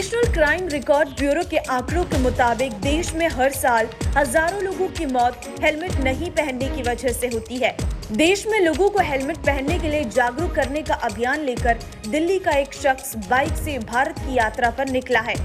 National crime record bureau के आंकड़ों के मुताबिक देश में हर साल हजारों लोगों की मौत हेलमेट नहीं पहनने की वजह से होती है। देश में लोगों को हेलमेट पहनने के लिए जागरूक करने का अभियान लेकर दिल्ली का एक शख्स बाइक से भारत की यात्रा पर निकला है।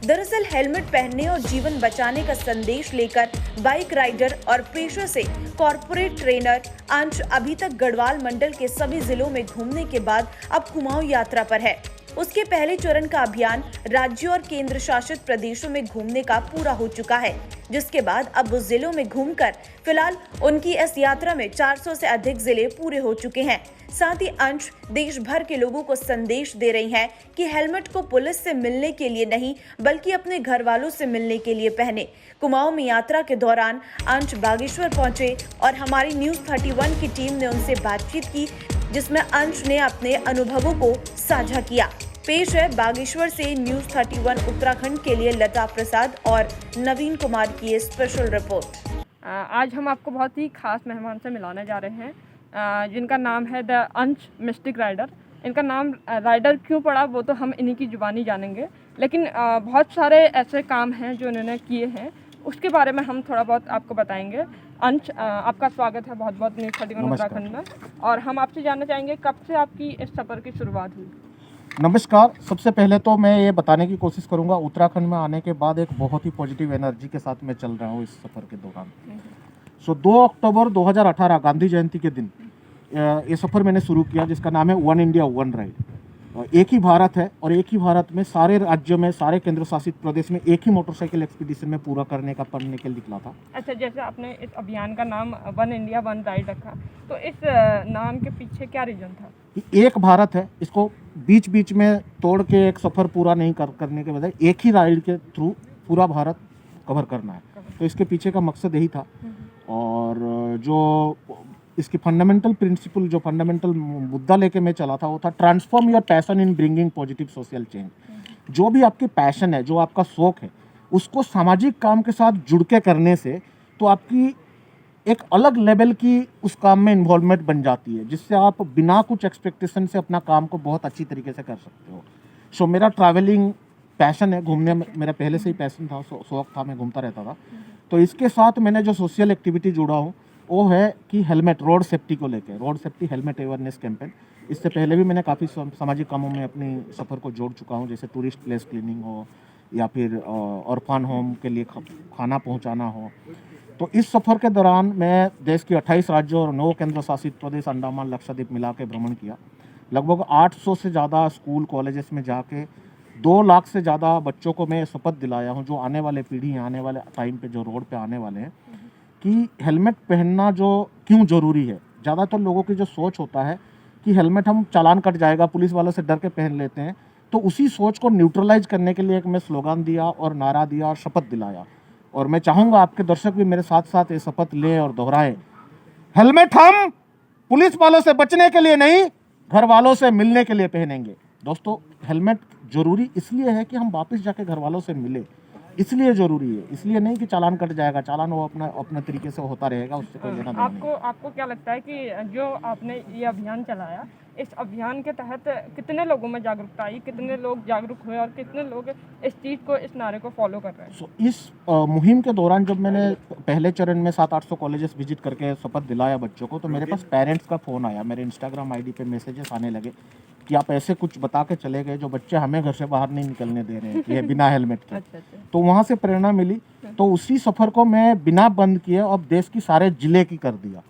दरअसल हेलमेट पहनने और जीवन बचाने का संदेश लेकर बाइक राइडर और पेशे से कॉर्पोरेट ट्रेनर अंश अभी तक गढ़वाल मंडल के सभी जिलों में घूमने के बाद अब कुमाऊं यात्रा पर है। उसके पहले चरण का अभियान राज्यों और केंद्र शासित प्रदेशों में घूमने का पूरा हो चुका है, जिसके बाद अब वो जिलों में घूमकर फिलहाल उनकी इस यात्रा में 400 से अधिक जिले पूरे हो चुके हैं। साथ ही अंश देश भर के लोगों को संदेश दे रही हैं कि हेलमेट को पुलिस से मिलने के लिए नहीं बल्कि अपने घर वालों से मिलने के लिए पहने। कुमाऊं में यात्रा के दौरान अंश बागेश्वर पहुंचे और हमारी न्यूज 31 की टीम ने उनसे बातचीत की, जिसमें अंश ने अपने अनुभवों को साझा किया। पेश है बागेश्वर से न्यूज 31 उत्तराखंड के लिए लता प्रसाद और नवीन कुमार की ये स्पेशल रिपोर्ट। आज हम आपको बहुत ही खास मेहमान से मिलाने जा रहे हैं, जिनका नाम है द अंश मिस्टिक राइडर। इनका नाम राइडर क्यों पड़ा वो तो हम इन्हीं की जुबानी जानेंगे, लेकिन बहुत सारे ऐसे काम हैं जो इन्होंने किए हैं, उसके बारे में हम थोड़ा बहुत आपको बताएंगे। अंश, आपका स्वागत है बहुत बहुत न्यूज़ 31 उत्तराखंड में। और हम आपसे जानना चाहेंगे कब से आपकी इस सफ़र की शुरुआत हुई। नमस्कार। सबसे पहले तो मैं ये बताने की कोशिश करूंगा, उत्तराखंड में आने के बाद एक बहुत ही पॉजिटिव एनर्जी के साथ मैं चल रहा हूँ इस सफ़र के दौरान। 2 अक्टूबर 2018 गांधी जयंती के दिन ये सफ़र मैंने शुरू किया, जिसका नाम है वन इंडिया वन राइड। एक ही भारत है और एक ही भारत में सारे राज्यों में, सारे केंद्र शासित प्रदेश में एक ही मोटरसाइकिल एक्सपीडिशन में पूरा करने का पढ़ने के लिए निकला था। अच्छा, जैसे आपने इस अभियान का नाम वन इंडिया वन राइड रखा, तो इस नाम के पीछे क्या रीजन था? एक भारत है, इसको बीच बीच में तोड़ के एक सफ़र पूरा नहीं करने के बजाय एक ही राइड के थ्रू पूरा भारत कवर करना है, तो इसके पीछे का मकसद यही था। और जो इसकी फंडामेंटल प्रिंसिपल, जो फंडामेंटल मुद्दा लेके मैं चला था, वो था transform your passion in bringing positive social change. जो भी आपकी पैशन है, जो आपका शौक है, उसको सामाजिक काम के साथ जुड़ के करने से तो आपकी एक अलग लेवल की उस काम में इन्वॉल्वमेंट बन जाती है, जिससे आप बिना कुछ एक्सपेक्टेशन से अपना काम को बहुत अच्छी तरीके से कर सकते हो। सो मेरा ट्रैवलिंग पैशन है, घूमने में मेरा पहले से ही पैशन था, शौक था, मैं घूमता रहता था। तो इसके साथ मैंने जो सोशल एक्टिविटी जुड़ा हूँ वो है कि हेलमेट, रोड सेफ्टी को लेकर, road safety helmet awareness campaign. इससे पहले भी मैंने काफ़ी सामाजिक कामों में अपनी सफ़र को जोड़ चुका हूँ, जैसे टूरिस्ट प्लेस क्लीनिंग हो या फिर ऑर्फन होम के लिए खाना पहुँचाना हो। तो इस सफ़र के दौरान मैं देश के 28 राज्यों और 9 केंद्र शासित प्रदेश, अंडमान लक्षद्वीप मिला के भ्रमण किया। लगभग 800 से ज़्यादा स्कूल कॉलेजेस में जाके 2 लाख से ज़्यादा बच्चों को मैं शपथ दिलाया हूँ, जो आने वाले पीढ़ी हैं, आने वाले टाइम पे जो रोड पे आने वाले हैं, कि हेलमेट पहनना जो क्यों ज़रूरी है। ज़्यादातर लोगों की जो सोच होता है कि हेलमेट हम चालान कट जाएगा, पुलिस वालों से डर के पहन लेते हैं, तो उसी सोच को न्यूट्रलाइज करने के लिए एक मैं स्लोगान दिया और नारा दिया और शपथ दिलाया। और मैं चाहूँगा आपके दर्शक भी मेरे साथ साथ ये शपथ लें और दोहराएं, हेलमेट हम पुलिस वालों से बचने के लिए नहीं, घर वालों से मिलने के लिए पहनेंगे। दोस्तों, हेलमेट जरूरी इसलिए है कि हम वापस जाके घर वालों से मिले, इसलिए ज़रूरी है, इसलिए नहीं कि चालान कट जाएगा। चालान वो अपना तरीके से होता रहेगा, उससे कोई लेना देना नहीं। आपको क्या लगता है कि जो आपने ये अभियान चलाया, इस अभियान के तहत कितने लोगों में जागरूकता आई, कितने लोग जागरूक हुए और कितने लोग इस चीज़ को, इस नारे को फॉलो कर रहे हैं? इस मुहिम के दौरान जब मैंने पहले चरण में 700-800 कॉलेजेस विजिट करके शपथ दिलाया बच्चों को, तो मेरे पास पेरेंट्स का फ़ोन आया, मेरे इंस्टाग्राम आईडी पे मैसेजेस आने लगे कि आप ऐसे कुछ बता के चले गए जो बच्चे हमें घर से बाहर नहीं निकलने दे रहे हैं, ये बिना हेलमेट के। अच्छा। तो वहाँ से प्रेरणा मिली, तो उसी सफ़र को मैं बिना बंद किए अब देश की सारे जिले की कर दिया।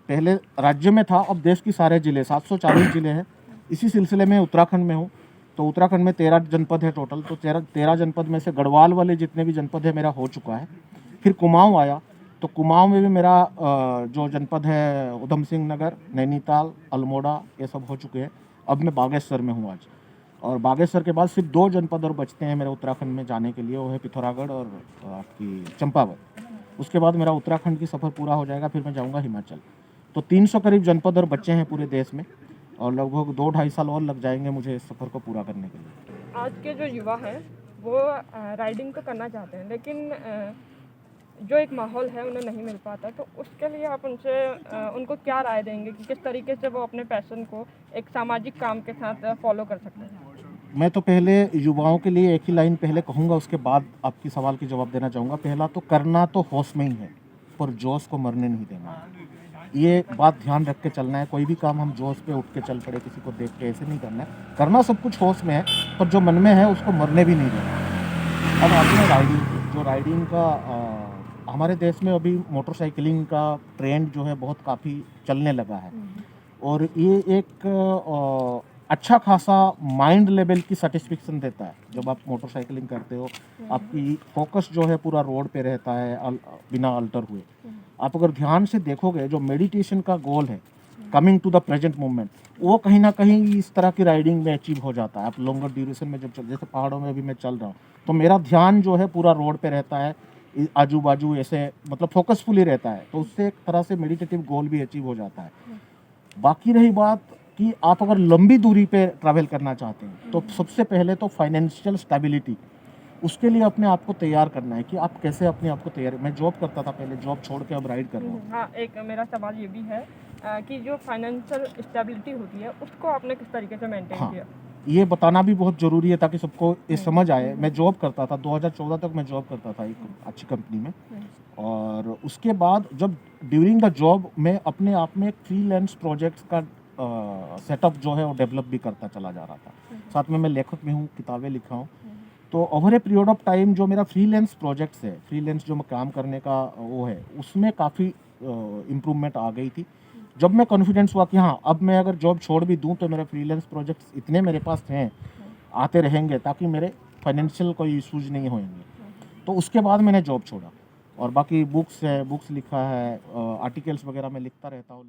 पहले राज्य में था, अब देश की सारे जिले, 740 जिले हैं। इसी सिलसिले में उत्तराखंड में हूँ, तो उत्तराखंड में 13 जनपद है टोटल। तो 13 जनपद में से गढ़वाल वाले जितने भी जनपद है मेरा हो चुका है। फिर कुमाऊँ आया, तो कुमाऊँ में भी मेरा जो जनपद है उधम सिंह नगर, नैनीताल, अल्मोड़ा, ये सब हो चुके हैं। अब मैं बागेश्वर में हूँ आज, और बागेश्वर के बाद सिर्फ 2 जनपद और बचते हैं मेरे उत्तराखंड में जाने के लिए, वो है पिथौरागढ़ और आपकी चंपावत। उसके बाद मेरा उत्तराखंड की सफ़र पूरा हो जाएगा, फिर मैं जाऊँगा हिमाचल। तो 300 करीब जनपद और बच्चे हैं पूरे देश में, और लगभग 2-2.5 साल और लग जाएंगे मुझे इस सफ़र को पूरा करने के लिए। आज के जो युवा हैं वो राइडिंग तो करना चाहते हैं, लेकिन जो एक माहौल है उन्हें नहीं मिल पाता, तो उसके लिए आप उनको क्या राय देंगे कि किस तरीके से वो अपने पैशन को एक सामाजिक काम के साथ फॉलो कर सकते हैं? मैं तो पहले युवाओं के लिए एक ही लाइन पहले कहूँगा, उसके बाद आपकी सवाल की जवाब देना चाहूँगा। पहला तो करना तो होश में ही है, पर जोश को मरने नहीं देना है। ये बात ध्यान रख के चलना है। कोई भी काम हम जोश पे उठ के चल पड़े, किसी को देख के, ऐसे नहीं करना है। करना सब कुछ होश में है, पर जो मन में है उसको मरने भी नहीं देना। अब आपने राइडिंग, जो राइडिंग का हमारे देश में अभी मोटरसाइकिलिंग का ट्रेंड जो है बहुत काफ़ी चलने लगा है, और ये एक अच्छा खासा माइंड लेवल की सेटिस्फेक्शन देता है। जब आप मोटरसाइकिलिंग करते हो, आपकी फोकस जो है पूरा रोड पे रहता है बिना अल्टर हुए। आप अगर ध्यान से देखोगे, जो मेडिटेशन का गोल है, coming to the present moment, वो कहीं ना कहीं इस तरह की राइडिंग में अचीव हो जाता है। आप लॉन्गर ड्यूरेशन में जब जैसे पहाड़ों में भी मैं चल रहा हूँ, तो मेरा ध्यान जो है पूरा रोड पे रहता है, आजू बाजू ऐसे मतलब फोकसफुली रहता है, तो उससे एक तरह से मेडिटेटिव गोल भी अचीव हो जाता है। बाकी रही बात कि आप अगर लंबी दूरी पे ट्रैवल करना चाहते हैं, तो सबसे पहले तो फाइनेंशियल स्टेबिलिटी, उसके लिए अपने आप को तैयार करना है कि आप कैसे अपने आप को तैयार। मैं जॉब करता था पहले, जॉब छोड़ के अब राइड कर रहा हूँ। हाँ, एक मेरा सवाल ये भी है कि जो फाइनेंशियल स्टेबिलिटी होती है उसको आपने किस तरीके से मेंटेन हाँ, किया? ये बताना भी बहुत ज़रूरी है ताकि सबको ये समझ आए। मैं जॉब करता था, 2014 तक मैं जॉब करता था एक अच्छी कंपनी में, और उसके बाद जब ड्यूरिंग द जॉब मैं अपने आप में एक फ्रीलांस प्रोजेक्ट्स का सेटअप जो है वो डेवलप भी करता चला जा रहा था। साथ में मैं लेखक भी हूँ, किताबें लिखा हूँ। तो over a period of time जो मेरा फ्रीलांस प्रोजेक्ट्स है, फ्रीलांस जो मैं काम करने का वो है, उसमें काफ़ी इम्प्रूवमेंट आ गई थी। जब मैं कॉन्फिडेंस हुआ कि हाँ, अब मैं अगर जॉब छोड़ भी दूँ तो मेरा फ्रीलांस प्रोजेक्ट्स इतने मेरे पास हैं, आते रहेंगे, ताकि मेरे फाइनेंशियल कोई इशूज़ नहीं होंगे। तो उसके बाद मैंने जॉब छोड़ा, और बाकी बुक्स है, बुक्स लिखा है, आर्टिकल्स वगैरह मैं लिखता रहता हूँ।